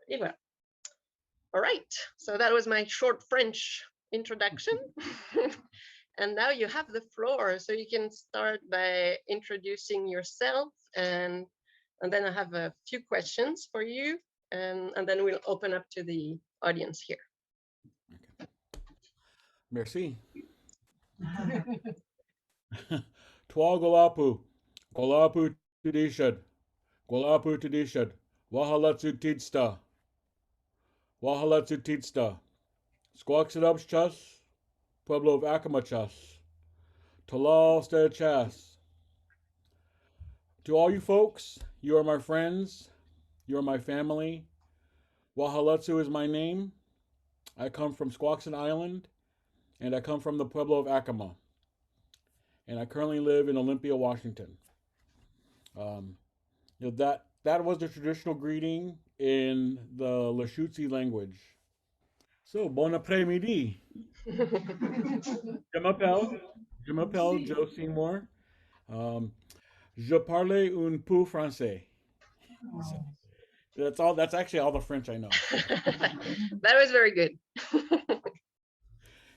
Et voilà. All right, so that was my short French introduction. And now you have the floor, so you can start by introducing yourself, and then I have a few questions for you, and then we'll open up to the audience here. Okay. Merci. Twa golapu. Golapu tidishad. Golapu tidishad. Wahalatsu tidsta. Wahalatsu tidsta. Squawksidubs chas. Pueblo of Acoma chas. Talal ste chas. To all you folks, you are my friends. You are my family. Wahalatsu is my name. I come from Squaxin Island, and I come from the Pueblo of Acoma. And I currently live in Olympia, Washington. Um, that was the traditional greeting in the Lashutsi language. So, bon après-midi. Je m'appelle Joe Seymour. Um, je parle un peu français. So, that's all. That's actually all the French I know. That was very good.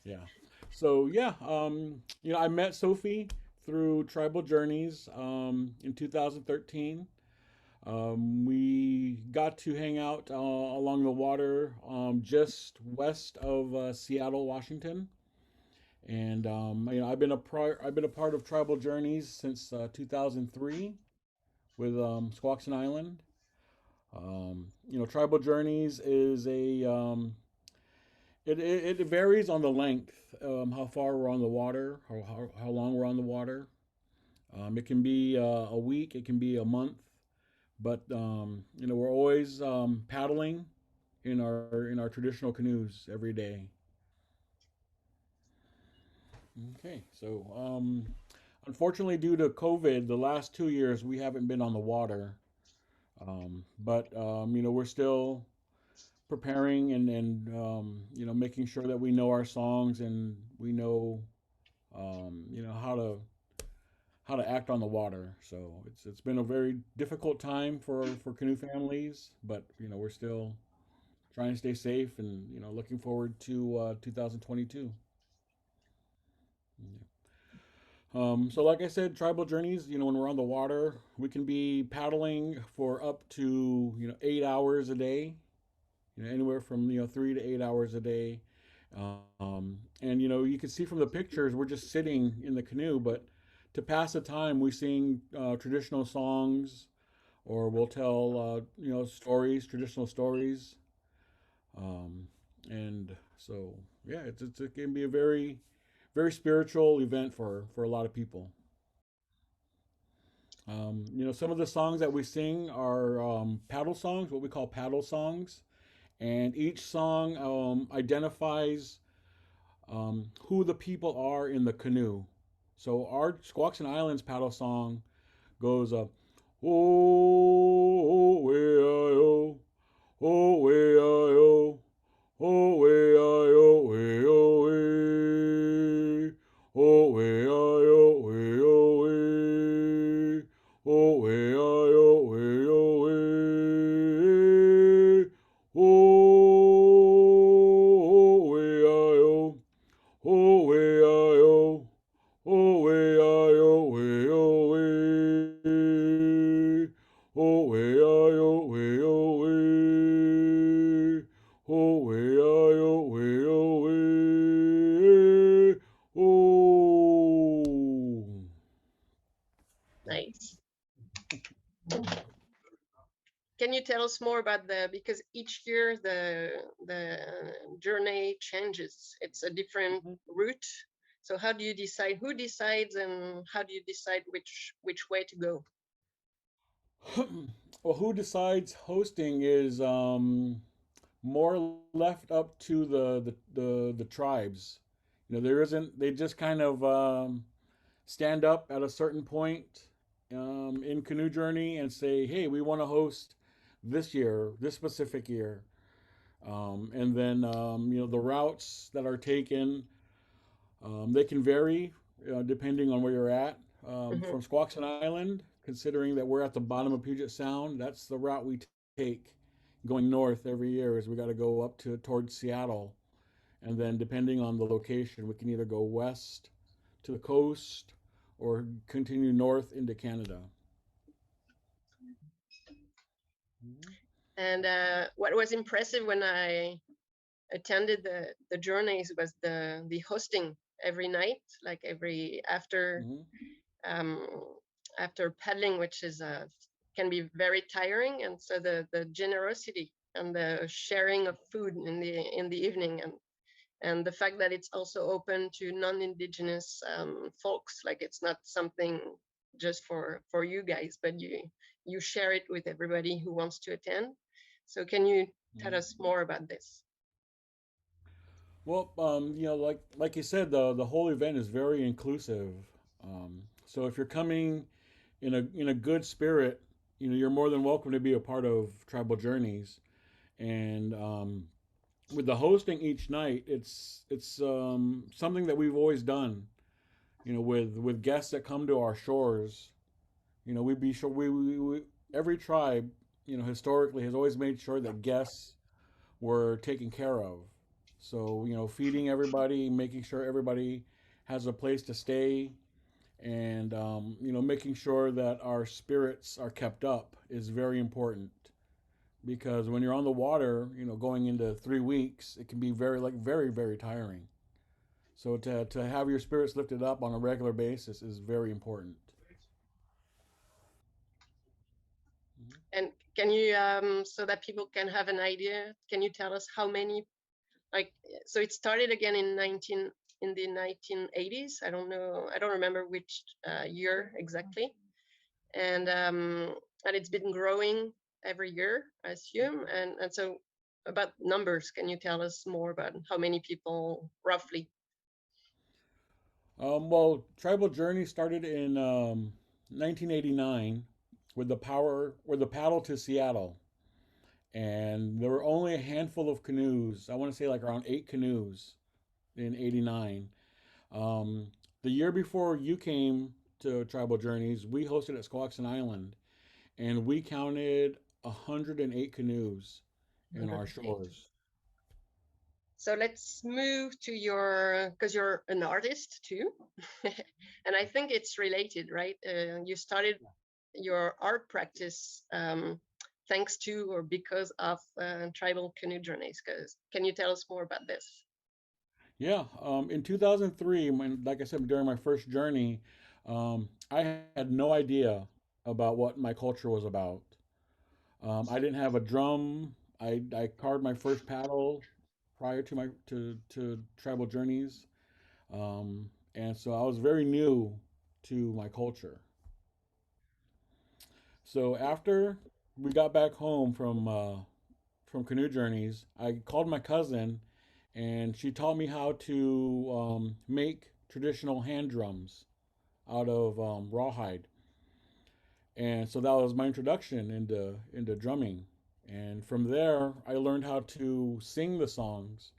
Yeah. So yeah, I met Sophie through Tribal Journeys in 2013. We got to hang out along the water just west of Seattle, Washington, and I've been a part of Tribal Journeys since 2003 with Squaxin Island. Tribal Journeys is it varies on the length, how far we're on the water, how long we're on the water. It can be a week, it can be a month, but we're always paddling in our traditional canoes every day. Okay, so unfortunately, due to COVID, the last 2 years we haven't been on the water, but we're still preparing and making sure that we know our songs and we know how to act on the water. So it's been a very difficult time for canoe families, but we're still trying to stay safe and looking forward to 2022. So like I said, Tribal Journeys, when we're on the water, we can be paddling for up to 8 hours a day, anywhere from 3 to 8 hours a day. And you can see from the pictures, we're just sitting in the canoe, but to pass the time, we sing traditional songs, or we'll tell stories, traditional stories. And so yeah, it can be a very very spiritual event for a lot of people. Some of the songs that we sing are paddle songs, what we call paddle songs, and each song identifies who the people are in the canoe. So our Squaxin Islands paddle song goes up, oh, way I oh, oh, way I oh, oh, way I oh, way oh, way, oh, way I oh, way oh, way, oh, way I oh, way oh, way, oh, way I oh. Oh, way, I, oh, oh, way, I, oh, way, oh, way, oh, way, I, oh, way, oh, way, oh, way, I, oh, way, oh, way, oh. Nice. Can you tell us more about because each year the journey changes. It's a different route. So how do you decide who decides, and how do you decide which way to go? Well, who decides hosting is more left up to the tribes. There isn't. They just kind of stand up at a certain point in canoe journey and say, "Hey, we want to host this year, this specific year," and then the routes that are taken, they can vary depending on where you're at. From Squaxin Island, considering that we're at the bottom of Puget Sound, that's the route we take going north every year is we got to go up to towards Seattle, and then depending on the location, we can either go west to the coast or continue north into Canada. And what was impressive when I attended the journeys was the hosting every night, like every after paddling, which is can be very tiring, and so the generosity and the sharing of food in the evening, and the fact that it's also open to non-indigenous folks, like it's not something just for you guys, but you share it with everybody who wants to attend. So can you tell us more about this? Well, like you said, the whole event is very inclusive. So if you're coming in a good spirit, you're more than welcome to be a part of Tribal Journeys. And with the hosting each night, it's something that we've always done. With guests that come to our shores, we be sure we every tribe, historically has always made sure that guests were taken care of. So, feeding everybody, making sure everybody has a place to stay, and, making sure that our spirits are kept up is very important. Because when you're on the water, going into 3 weeks, it can be very, very tiring. So to have your spirits lifted up on a regular basis is very important. And can you so that people can have an idea, can you tell us how many, like, so it started again in the 1980s. I don't know, I don't remember which year exactly, and it's been growing every year, I assume. And so about numbers, can you tell us more about how many people roughly? Well, Tribal Journey started in 1989 with the paddle to Seattle, and there were only a handful of canoes. I want to say like around 8 canoes in '89. Um, the year before you came to Tribal Journeys, we hosted at Squaxin Island, and we counted 108 canoes in our 108. shores. So let's move to your, because you're an artist too. And I think it's related, right? You started your art practice thanks to or because of Tribal Canoe Journeys. Can you tell us more about this? Yeah, in 2003, like I said, during my first journey, I had no idea about what my culture was about. I didn't have a drum. I carved my first paddle prior to Tribal Journeys, and so I was very new to my culture. So after we got back home from Canoe Journeys, I called my cousin, and she taught me how to make traditional hand drums out of rawhide. And so that was my introduction into drumming. And from there, I learned how to sing the songs.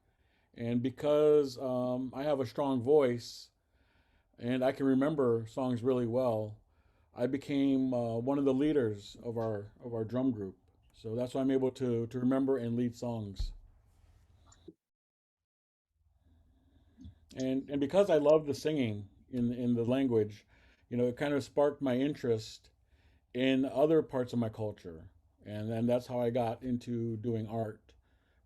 And because I have a strong voice and I can remember songs really well, I became one of the leaders of our drum group. So that's why I'm able to remember and lead songs. And because I love the singing in the language, it kind of sparked my interest in other parts of my culture, and then that's how I got into doing art.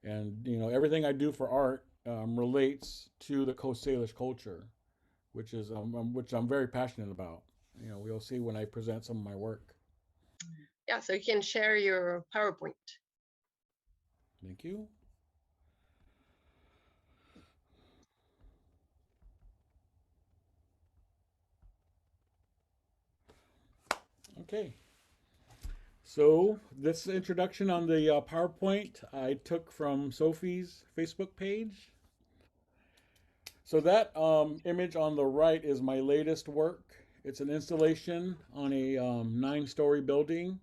And everything I do for art relates to the Coast Salish culture, which I'm very passionate about. We'll see when I present some of my work. Yeah, so you can share your PowerPoint. Thank you. Okay. So this introduction on the PowerPoint I took from Sophie's Facebook page. So that image on the right is my latest work. It's an installation on a 9-story building,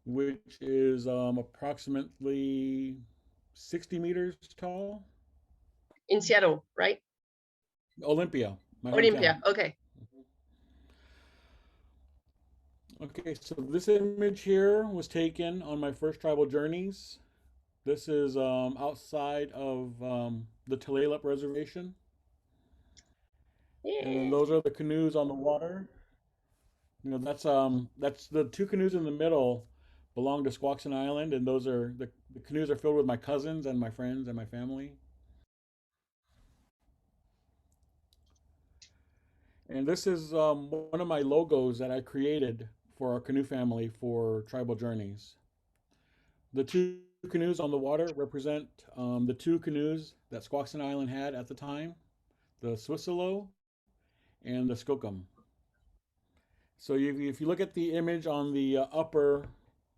which is approximately 60 meters tall. In Seattle, right? Olympia, my hometown. Olympia, okay. Okay, so this image here was taken on my first Tribal Journeys. This is outside of the Tulalip Reservation. And then Yeah. those are the canoes on the water. That's the two canoes in the middle belong to Squaxin Island, and those are the canoes are filled with my cousins and my friends and my family. And this is one of my logos that I created for our canoe family for Tribal Journeys. The two canoes on the water represent the two canoes that Squaxin Island had at the time, the Swisselo and the Skookum. So if you look at the image on the upper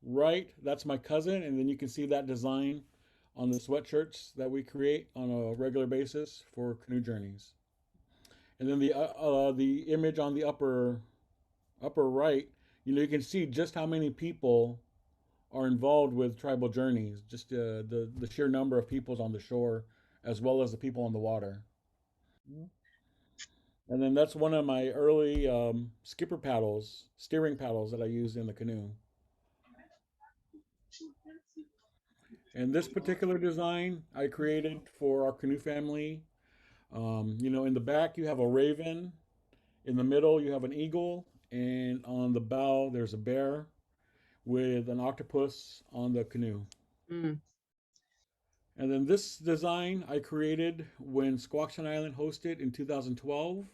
right, that's my cousin, and then you can see that design on the sweatshirts that we create on a regular basis for canoe journeys. And then the image on the upper right, you can see just how many people are involved with tribal journeys, just the sheer number of peoples on the shore, as well as the people on the water. And then that's one of my early skipper paddles, steering paddles that I used in the canoe. And this particular design I created for our canoe family. In the back you have a raven, in the middle you have an eagle, and on the bow there's a bear with an octopus on the canoe. Mm. And then this design I created when Squaxin Island hosted in 2012.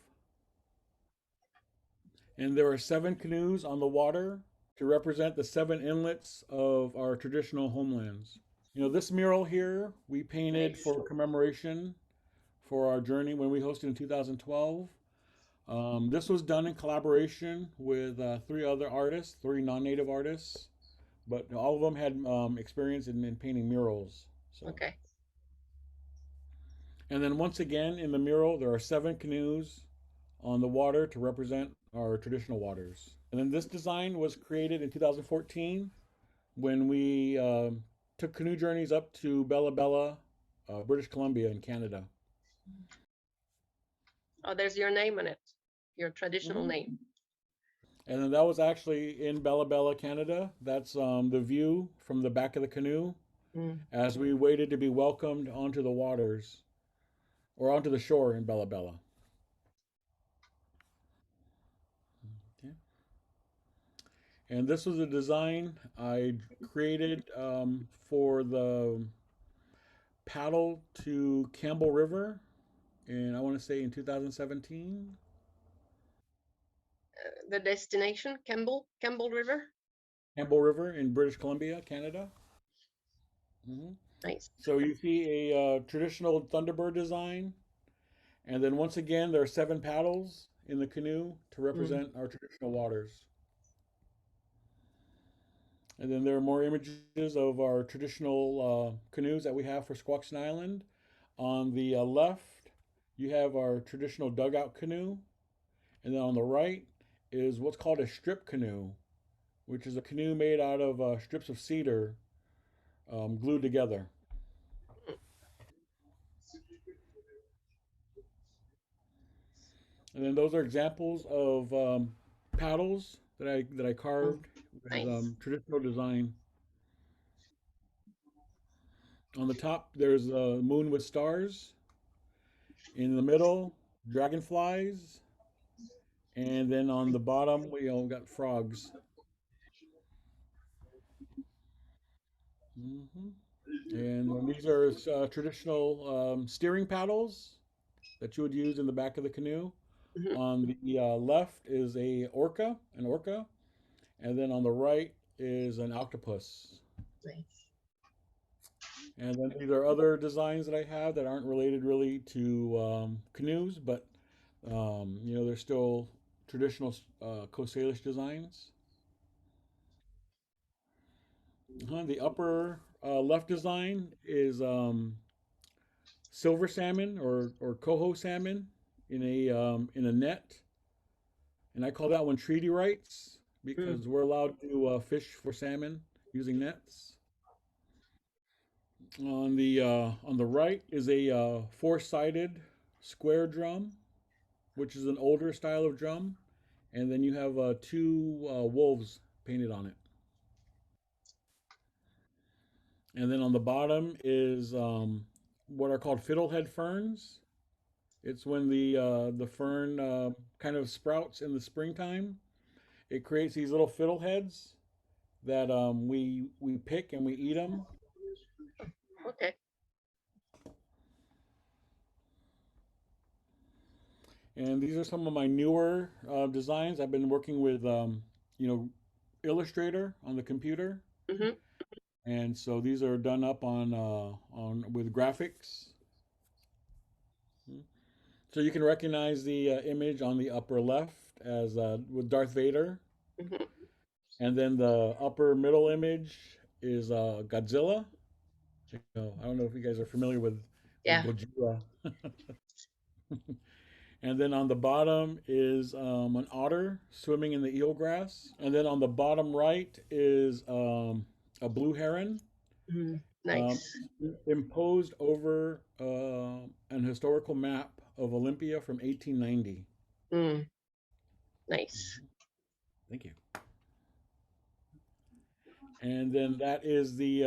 And there are 7 canoes on the water to represent the 7 inlets of our traditional homelands. This mural here we painted Nice. for commemoration for our journey when we hosted in 2012. This was done in collaboration with 3 other artists, 3 non-native artists, but all of them had experience in painting murals. So, Okay. and then once again in the mural, there are 7 canoes on the water to represent our traditional waters. And then this design was created in 2014 when we took canoe journeys up to Bella Bella, British Columbia in Canada. Oh, there's your name on it, your traditional Mhm. name. And then that was actually in Bella Bella, Canada. That's the view from the back of the canoe Mm. as we waited to be welcomed onto the waters or onto the shore in Bella Bella. Okay. And this was a design I created for the paddle to Campbell River, and I want to say in 2017. The destination, Campbell River. Campbell River in British Columbia, Canada. Hmm. Nice. So you see a traditional Thunderbird design, and then once again there are 7 paddles in the canoe to Mm. represent our traditional waters. And then there are more images of our traditional canoes that we have for Squaxin Island. On the left, you have our traditional dugout canoe, and then on the right is what's called a strip canoe, which is a canoe made out of strips of cedar glued together. And then those are examples of paddles that I Mm. carved with Nice. traditional design. On the top, there's a moon with stars. In the middle, dragonflies, and then on the bottom we all got frogs. Hmm. And then these are traditional steering paddles that you would use in the back of the canoe. Mhm. On the left is an orca, and then on the right is an octopus. Nice. And then these are other designs that I have that aren't related really to canoes, but they're still traditional Coast Salish designs. The upper left design is silver salmon or coho salmon in a net, and I call that one treaty rights Mm. because we're allowed to fish for salmon using nets. On the right is a four-sided square drum, which is an older style of drum, and then you have 2 wolves painted on it. And then on the bottom is what are called fiddlehead ferns. It's when the fern kind of sprouts in the springtime. It creates these little fiddleheads that we pick and we eat them. Okay. And these are some of my newer designs. I've been working with you know Illustrator on the computer, Hmm. and so these are done up on with graphics. So you can recognize the image on the upper left as with Darth Vader, Hmm. and then the upper middle image is Godzilla. I don't know if you guys are familiar with Yeah. Godzilla. And then on the bottom is an otter swimming in the eelgrass. And then on the bottom right is a blue heron Mm. um, Nice. imposed over an historical map of Olympia from 1890. Mm. Nice. Mhm. Thank you. And then that is the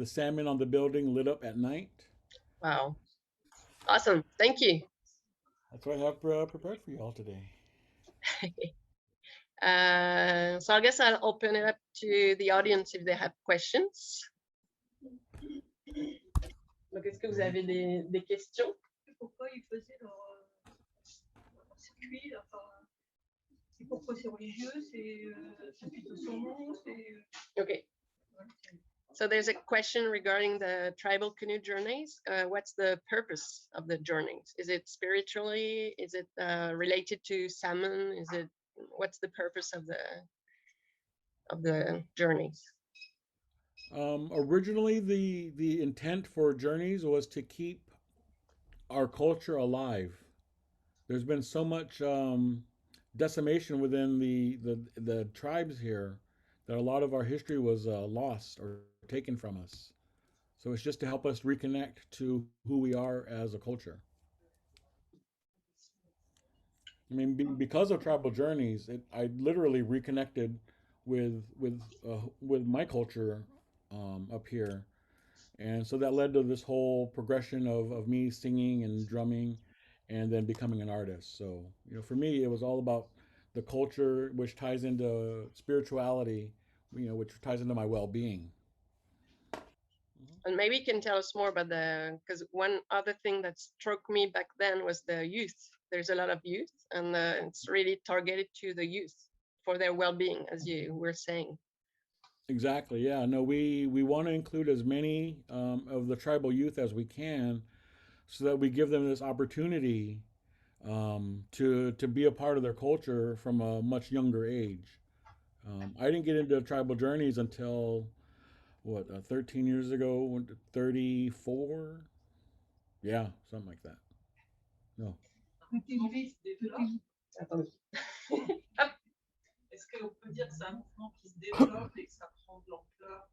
salmon on the building lit up at night. Wow. Awesome. Thank you. That's what I have prepared for you all today. So I guess I'll open it up to the audience if they have questions. Donc, est-ce que vous avez des questions? Pourquoi ils faisaient leur circuit, enfin, pourquoi c'est religieux, c'est plutôt son nom, Okay. So there's a question regarding the Tribal Canoe Journeys. What's the purpose of the journeys? Is it spiritually? Is it related to salmon? Is it, what's the purpose of the journeys? Originally, the intent for journeys was to keep our culture alive. There's been so much decimation within the tribes here that a lot of our history was lost or taken from us. So it's just to help us reconnect to who we are as a culture. I mean, because of tribal journeys, I literally reconnected with my culture up here, and so that led to this whole progression of me singing and drumming, and then becoming an artist. So for me, it was all about the culture, which ties into spirituality, which ties into my well-being. And maybe you can tell us more about because one other thing that struck me back then was the youth. There's a lot of youth, and it's really targeted to the youth for their well-being, as you were saying. Exactly. Yeah. No, we want to include as many of the tribal youth as we can, so that we give them this opportunity to be a part of their culture from a much younger age. I didn't get into tribal journeys until what 13 years ago, 34. Yeah, something like that. No. est-ce qu'on peut dire que c'est un mouvement qui se développe et que ça prend de l'ampleur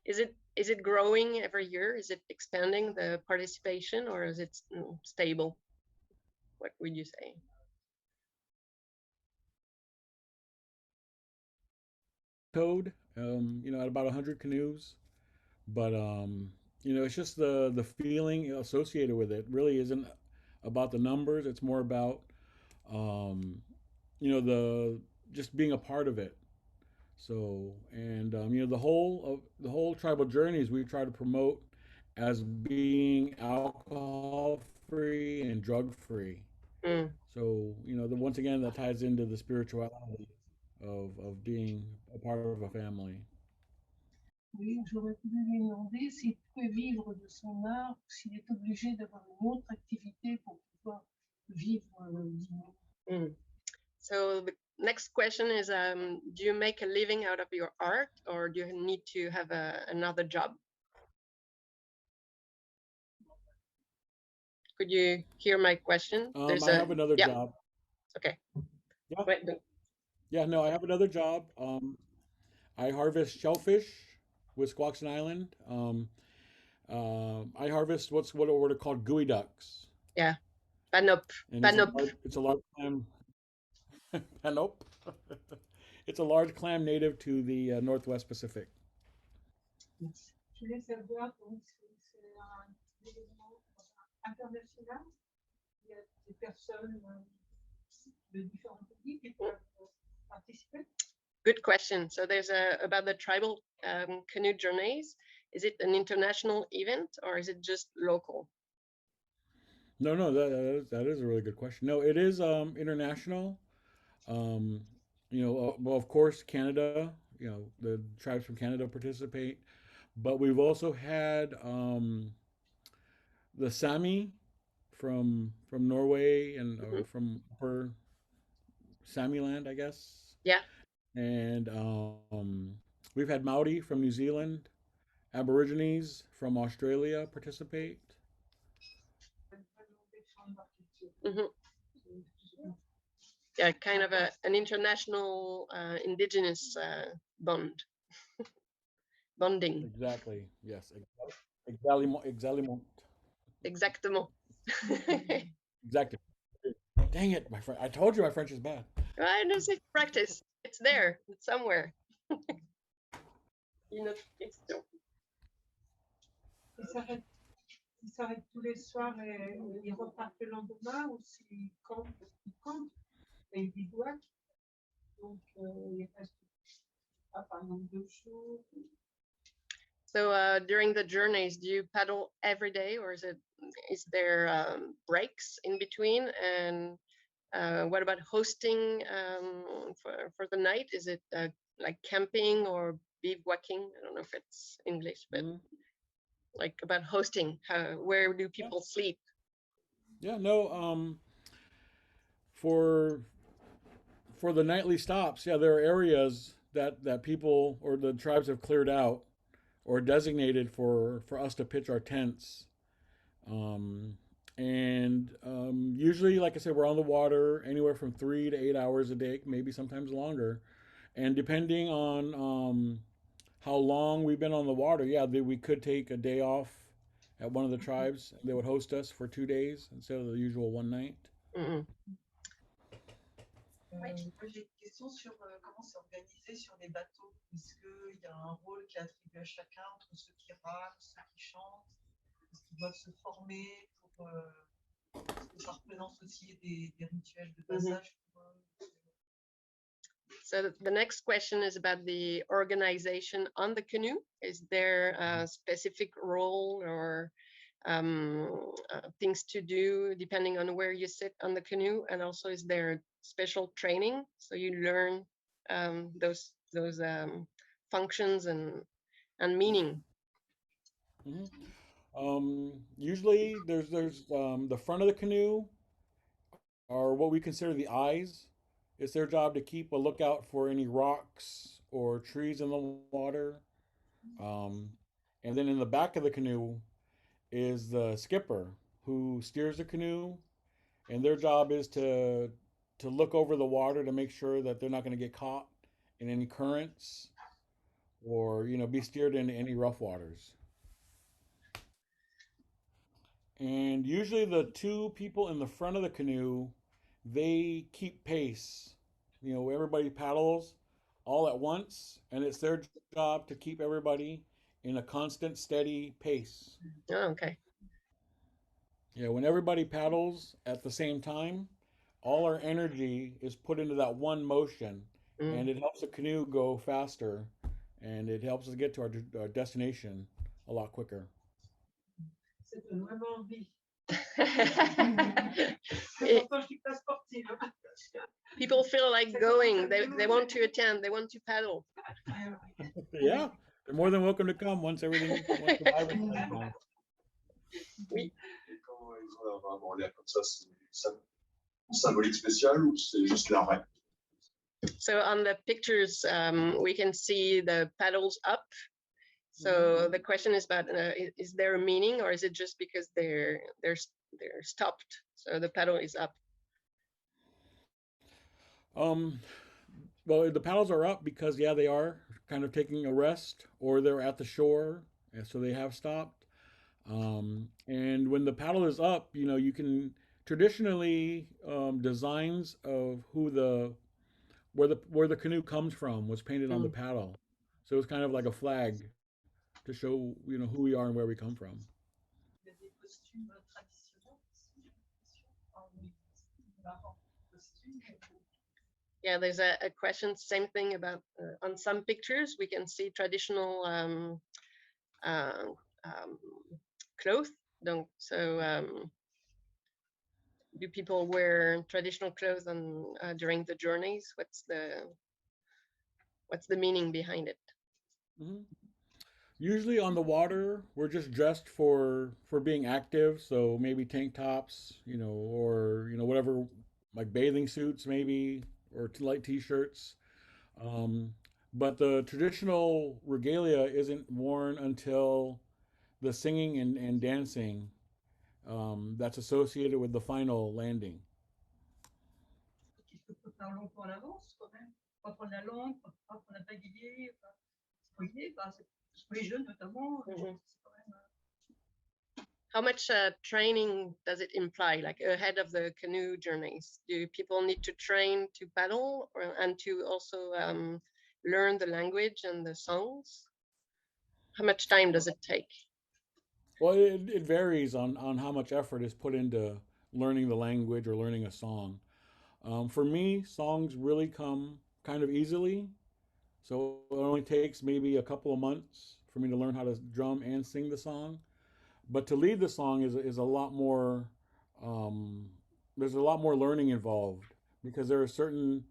Is it growing every year? Is it expanding the participation, or is it stable? What would you say? Code, at about 100 canoes, but it's just the feeling associated with it really isn't about the numbers. It's more about um, the just being a part of it. So, and the whole tribal journeys we try to promote as being alcohol free and drug free. Mm. So, once again, that ties into the spirituality of being a part of a family. Oui, j'aurais voulu lui demander s'il pouvait vivre de son art ou s'il est obligé d'avoir une autre activité pour pouvoir vivre dignement. Mm. So the next question is, do you make a living out of your art, or do you need to have another job? Could you hear my question? I have another yeah. job. Okay. Yeah. Wait, Yeah, no, I have another job. I harvest shellfish with Squaxin Island. I harvest what are called gooey ducks. Yeah, panop. And Panop. it's a large time. Nope. It's a large clam native to the Northwest Pacific. Je voulais savoir, donc, c'est un événement international. Il y a des personnes de différents pays qui peuvent participer. Good question. So there's about the Tribal Canoe Journeys. Is it an international event or is it just local? No, that is a really good question. No, it is international. Um, well, of course, Canada. The tribes from Canada participate, but we've also had the Sami from Norway and or from upper Sami land, I guess. Yeah. And we've had Maori from New Zealand, Aborigines from Australia participate. Yeah, kind of an international indigenous bonding. Exactly. Yes. Exactement. Exactement. Exactly. Dang it, my friend! I told you my French is bad. I don't say practice. It's there. It's somewhere. Une autre question. Ils s'arrêtent tous les soirs et ils repartent le lendemain ou s'ils campent et ils bivouaquent. Donc, il reste par exemple 2 jours. So during the journeys, do you paddle every day, or is there breaks in between? And what about hosting for the night? Is it like camping or bivouacking? I don't know if it's English, but like about hosting. Where do people sleep? Yeah, no. For the nightly stops, yeah, there are areas that people or the tribes have cleared out or designated for us to pitch our tents. Usually, like I said, we're on the water anywhere from 3 to 8 hours a day, maybe sometimes longer. And depending on how long we've been on the water, yeah, we could take a day off at one of the tribes. They would host us for 2 days instead of the usual one night. Oui, moi j'ai une question sur comment c'est organisé sur les bateaux. Est-ce qu'il y a un rôle qui est attribué à chacun entre ceux qui rament, ceux qui chantent? Est-ce qu'ils doivent se former pour est-ce que ça représente aussi des rituels de passage pour So the next question is about the organization on the canoe. Is there a specific role or things to do depending on where you sit on the canoe? And also, is there special training so you learn those functions and meaning? Usually, there's the front of the canoe are what we consider the eyes. It's their job to keep a lookout for any rocks or trees in the water. And then in the back of the canoe is the skipper who steers the canoe, and their job is to look over the water to make sure that they're not going to get caught in any currents or be steered into any rough waters. And usually the two people in the front of the canoe, they keep pace. Everybody paddles all at once, and it's their job to keep everybody in a constant, steady pace. Oh, okay. Yeah, when everybody paddles at the same time, all our energy is put into that one motion, and it helps the canoe go faster, and it helps us get to our destination a lot quicker. Ça donne vraiment envie. People feel like going. They want to attend. They want to paddle. Yeah, they're more than welcome to come once everything. Once the virus is gone. Oui. Quand ils ont vraiment l'air comme ça, c'est symbolique spécial ou c'est juste l'arrêt? So on the pictures, we can see the paddles up. So the question is about is there a meaning, or is it just because they're stopped? So the paddle is up. Well, the paddles are up because they are kind of taking a rest, or they're at the shore, and so they have stopped. And when the paddle is up, you can traditionally designs of where the canoe comes from was painted on the paddle, so it was kind of like a flag to show who we are and where we come from. Il y a des costumes traditionnels aussi, j'ai l'impression. Ah oui, c'est marrant, costumes. Yeah, there's a question, same thing about on some pictures we can see traditional clothes. Do people wear traditional clothes during the journeys? What's the meaning behind it? Mm-hmm. Usually on the water, we're just dressed for being active. So maybe tank tops, or whatever, like bathing suits maybe, or light t-shirts. But the traditional regalia isn't worn until the singing and dancing that's associated with the final landing. Il faut faire longtemps en avance quand même. Pas prendre la langue, pas qu'on n'a pas d'idée. Pour les jeunes notamment, c'est quand même. How much training does it imply, like ahead of the canoe journeys? Do people need to train to paddle and to also learn the language and the songs? How much time does it take? Well, it varies on how much effort is put into learning the language or learning a song. For me, songs really come kind of easily. So it only takes maybe a couple of months for me to learn how to drum and sing the song. But to lead the song is a lot more, there's a lot more learning involved, because there are certain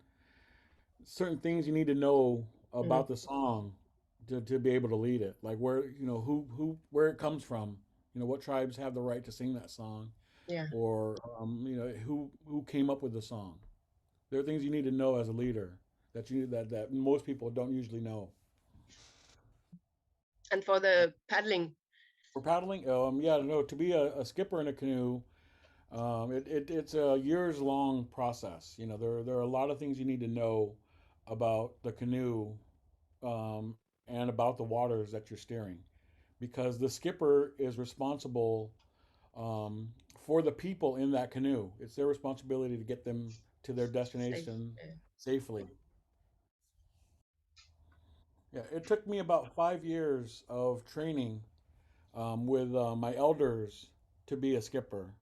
things you need to know about the song to be able to lead it, like where where it comes from, what tribes have the right to sing that song, or who came up with the song. There are things you need to know as a leader that most people don't usually know. And for the paddling? For paddling, to be a skipper in a canoe, it's a years long process. There are a lot of things you need to know about the canoe, and about the waters that you're steering, because the skipper is responsible for the people in that canoe. It's their responsibility to get them to their destination safely. Yeah, it took me about 5 years of training with my elders to be a skipper.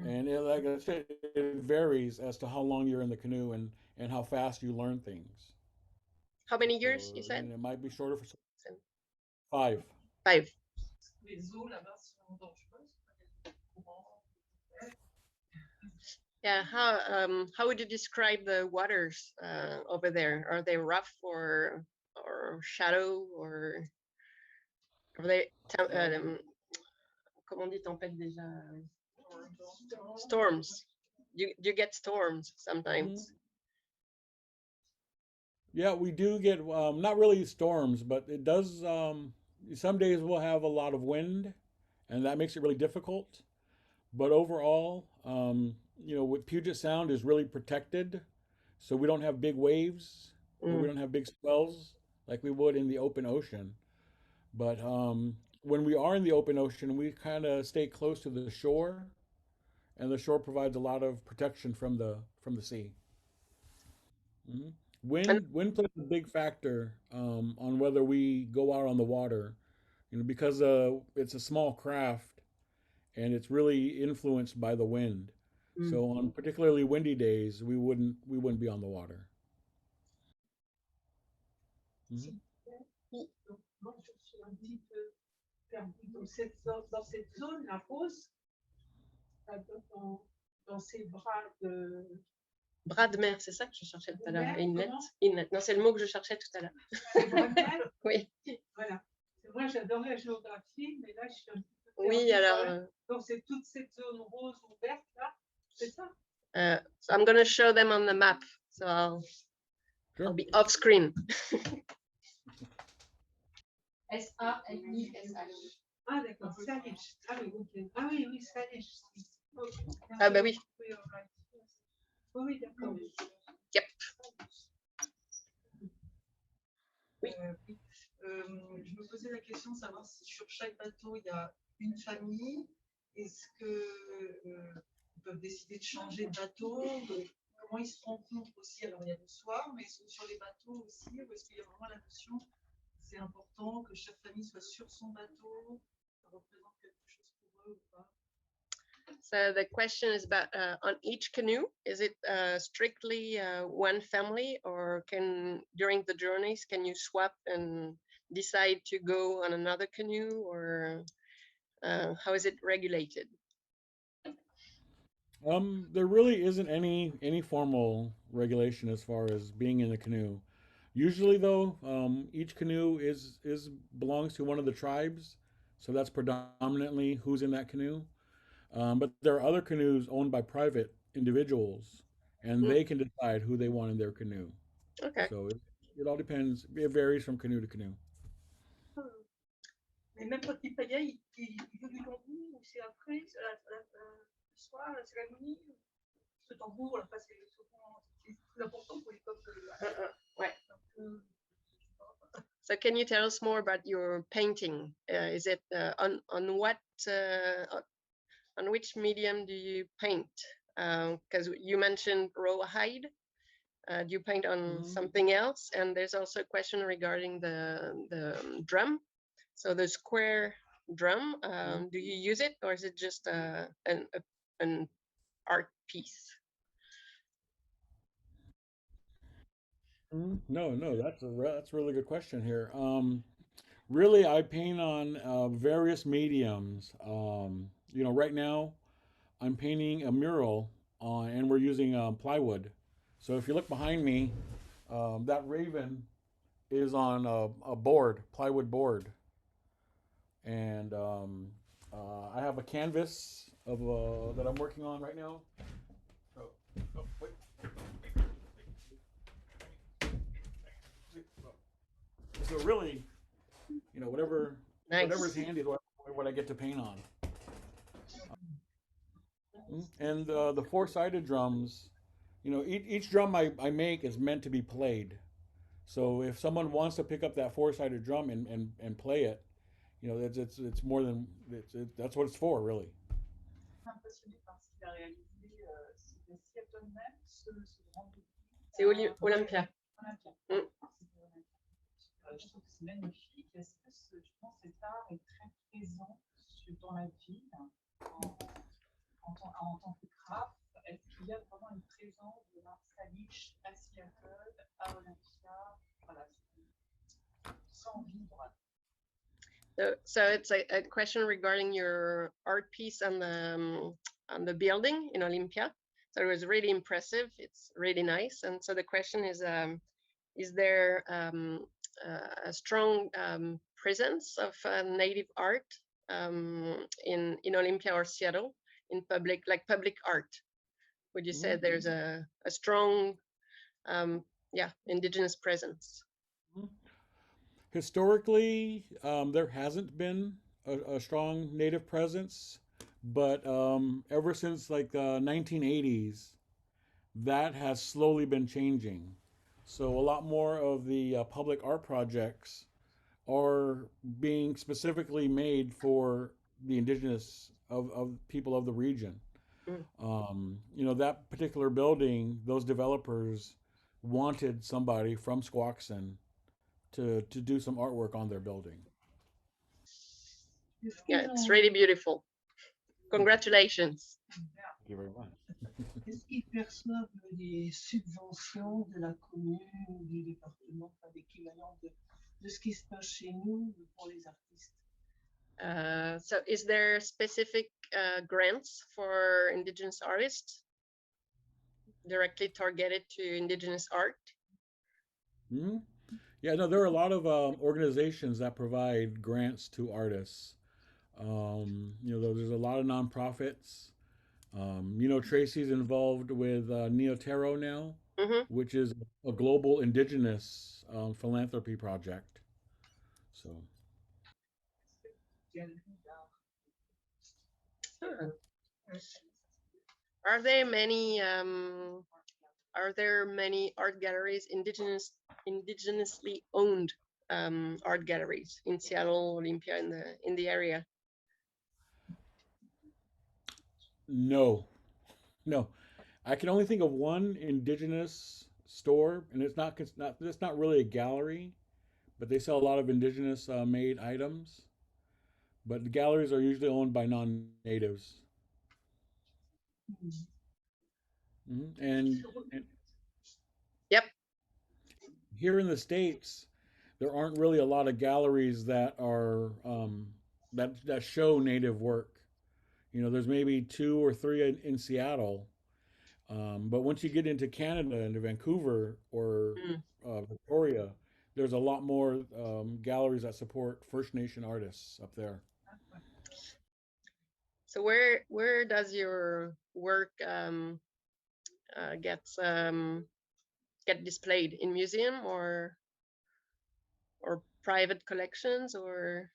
And like I said, it varies as to how long you're in the canoe and how fast you learn things. How many years, you said? It might be shorter for some. 5. 5. Les eaux là-bas sont dangereuses. Yeah, how would you describe the waters over there? Are they rough or shallow, or are they comment on dit tempête déjà? Storms. You get storms sometimes. Yeah, we do get not really storms, but it does. Some days we'll have a lot of wind, and that makes it really difficult. But overall, with Puget Sound is really protected, so we don't have big waves, or we don't have big swells like we would in the open ocean. But when we are in the open ocean, we kind of stay close to the shore, and the shore provides a lot of protection from the sea. Mm-hmm. Wind plays a big factor on whether we go out on the water, because it's a small craft and it's really influenced by the wind. So on particularly windy days, we wouldn't be on the water. Mm-hmm. Moi, je suis un petit peu perdue dans cette zone, la rose, dans ces bras de. Bras de mer, c'est ça que je cherchais tout à l'heure. Inlet. Non, c'est le mot que je cherchais tout à l'heure. C'est bras de mer. Oui. Voilà. Moi, j'adore la géographie, mais là, je suis un petit peu. Oui, alors. Donc, c'est toute cette zone rose ou verte là, c'est ça? So I'm going to show them on the map. So I'll be off screen. S-A-N-I-S-H. Ah, d'accord, Salish. Ah oui, ok. Ah oui, oui, Salish. Ah, bah oui. Oui, d'accord. Yep. Oui. Je me posais la question de savoir si sur chaque bateau il y a une famille. Est-ce que ils peuvent décider de changer de bateau? comment ils se rencontrent aussi. Alors, il y a le soir, mais sur les bateaux aussi, où est-ce qu'il y a vraiment la notion, c'est important que chaque famille soit sur son bateau, ça représente quelque chose pour eux ou pas. So the question is about on each canoe, is it strictly one family, or can during the journeys can you swap and decide to go on another canoe, or how is it regulated? There really isn't any formal regulation as far as being in the canoe. Usually, though, each canoe is belongs to one of the tribes, so that's predominantly who's in that canoe. But there are other canoes owned by private individuals, and they can decide who they want in their canoe. Okay. So it all depends. It varies from canoe to canoe. Mais même quand il payait, il veut du tambour, ou c'est après, le soir, la cérémonie, ce tambour, là, c'est souvent c'est plus important pour les peuples. Ouais. So can you tell us more about your painting? Is it on what on which medium do you paint? Because you mentioned rawhide. Do you paint on something else? And there's also a question regarding the drum. So the square drum, do you use it, or is it just an art piece? No, that's a really good question here. Really, I paint on various mediums. Right now I'm painting a mural on, and we're using plywood. So if you look behind me, that raven is on a board, plywood board, and I have a canvas of that I'm working on right now. Wait. So really, whatever's handy is what I get to paint on. And the four-sided drums, each drum I make is meant to be played. So if someone wants to pick up that four-sided drum and play it, it's more than that's what it's for, really. C'est Olympia. Je trouve que c'est magnifique. Est-ce que je pense que cet art est très présent dans la ville en tant que craft? Est-ce qu'il y a vraiment une présence de l'art salish à Seattle, à Olympia, voilà, sans vivre? So it's a question regarding your art piece on the building in Olympia. So it was really impressive. It's really nice. And so the question is there a strong presence of native art in Olympia or Seattle in public art? Would you say there's a strong indigenous presence? Historically, there hasn't been a strong native presence, but ever since like the 1980s, that has slowly been changing. So a lot more of the public art projects are being specifically made for the indigenous of people of the region. That particular building, those developers wanted somebody from Squaxin to do some artwork on their building. Yeah, it's really beautiful. Congratulations. Thank you very much. Est-ce qu'ils perçoivent des subventions de la commune ou du département, l'équivalent de ce qui se passe chez nous pour les artistes? So is there specific grants for indigenous artists directly targeted to indigenous art? Yeah, no, there are a lot of organizations that provide grants to artists. There's a lot of nonprofits. Tracy's involved with Neotero now, which is a global indigenous philanthropy project. So. Are there many art galleries, indigenously owned art galleries in Seattle, Olympia, in the area? No. I can only think of one indigenous store, and it's not really a gallery, but they sell a lot of indigenous made items. But the galleries are usually owned by non-natives. And Yep. here in the States, there aren't really a lot of galleries that are that show native work. You know, there's maybe two or three in Seattle, but once you get into Canada, into Vancouver or Mm. Victoria, there's a lot more galleries that support First Nation artists up there. So where does your work get displayed? In museum or private collections or?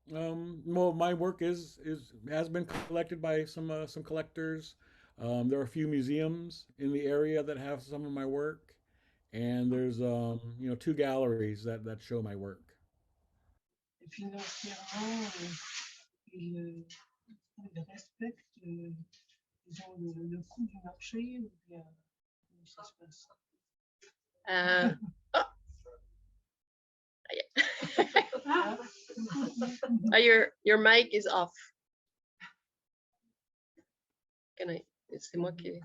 Well, my work has been collected by some collectors. There are a few museums in the area that have some of my work, and there's you know, two galleries that show my work. Et financièrement, ils respectent disons, le coût du marché ou bien comment ça se passe? Oh. Your mic is off. Can I? C'est moi qui.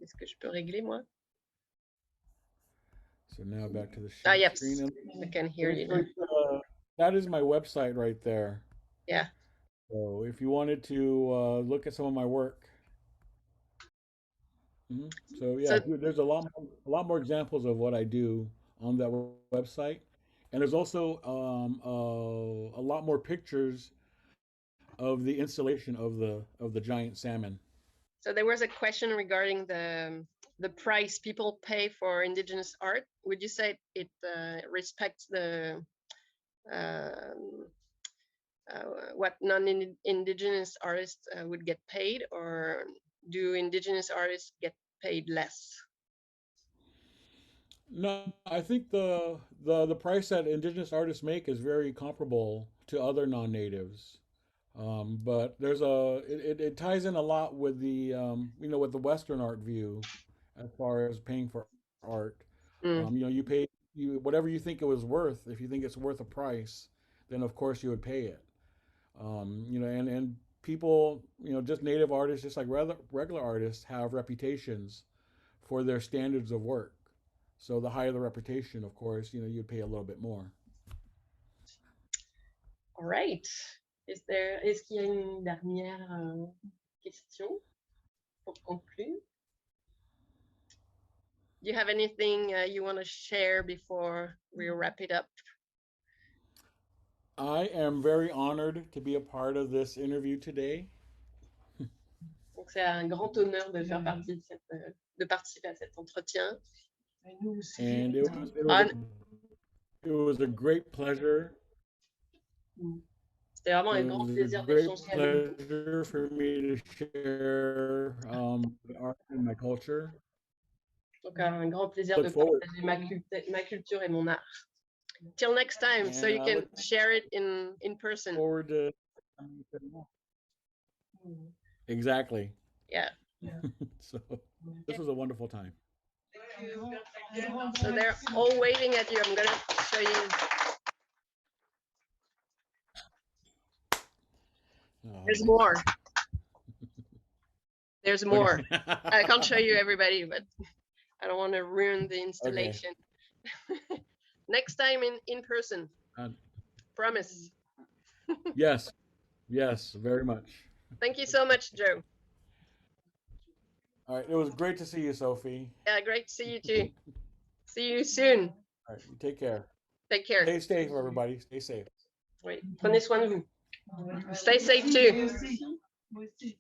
Est-ce que je peux régler moi? So now back to the Yes, screen. I can hear you now. That is my website right there. Yeah. So if you wanted to look at some of my work. So yeah, there's a lot more examples of what I do on that website, and there's also a lot more pictures of the installation of the giant salmon. So there was a question regarding the price people pay for indigenous art. Would you say it respects the what non-indigenous artists would get paid, or do indigenous artists get paid less? No, I think the price that indigenous artists make is very comparable to other non-natives. But it ties in a lot with the you know, with the Western art view as far as paying for art. You know, you pay whatever you think it was worth. If you think it's worth a price, then of course you would pay it. You know, and people, you know, just native artists, just like regular artists, have reputations for their standards of work. So the higher the reputation, of course, you know, you'd pay a little bit more. All right. Est-ce qu'il y a une dernière question pour conclure? Do you have anything you want to share before we wrap it up? I am very honored to be a part of this interview today. Donc c'est un grand honneur de faire partie de participer à cet entretien. And it was a great pleasure. C'était vraiment un grand plaisir d'échanger avec vous. Pleasure for me to share art and my culture. Donc un grand plaisir de partager ma culture et mon art. Till next time, so you can share it in person. Forward to exactly. Yeah. So this was a wonderful time. So they're all waving at you. I'm gonna show you. There's more. There's more. I can't show you everybody, but I don't want to ruin the installation. Okay. Next time in person. Promise. Yes. Yes, very much. Thank you so much, Joe. All right. It was great to see you, Sophie. Yeah, great to see you too. See you soon. All right. Take care. Take care. Stay safe, everybody. Stay safe. Oui. Prenez soin de vous. Stay safe too. Moi aussi.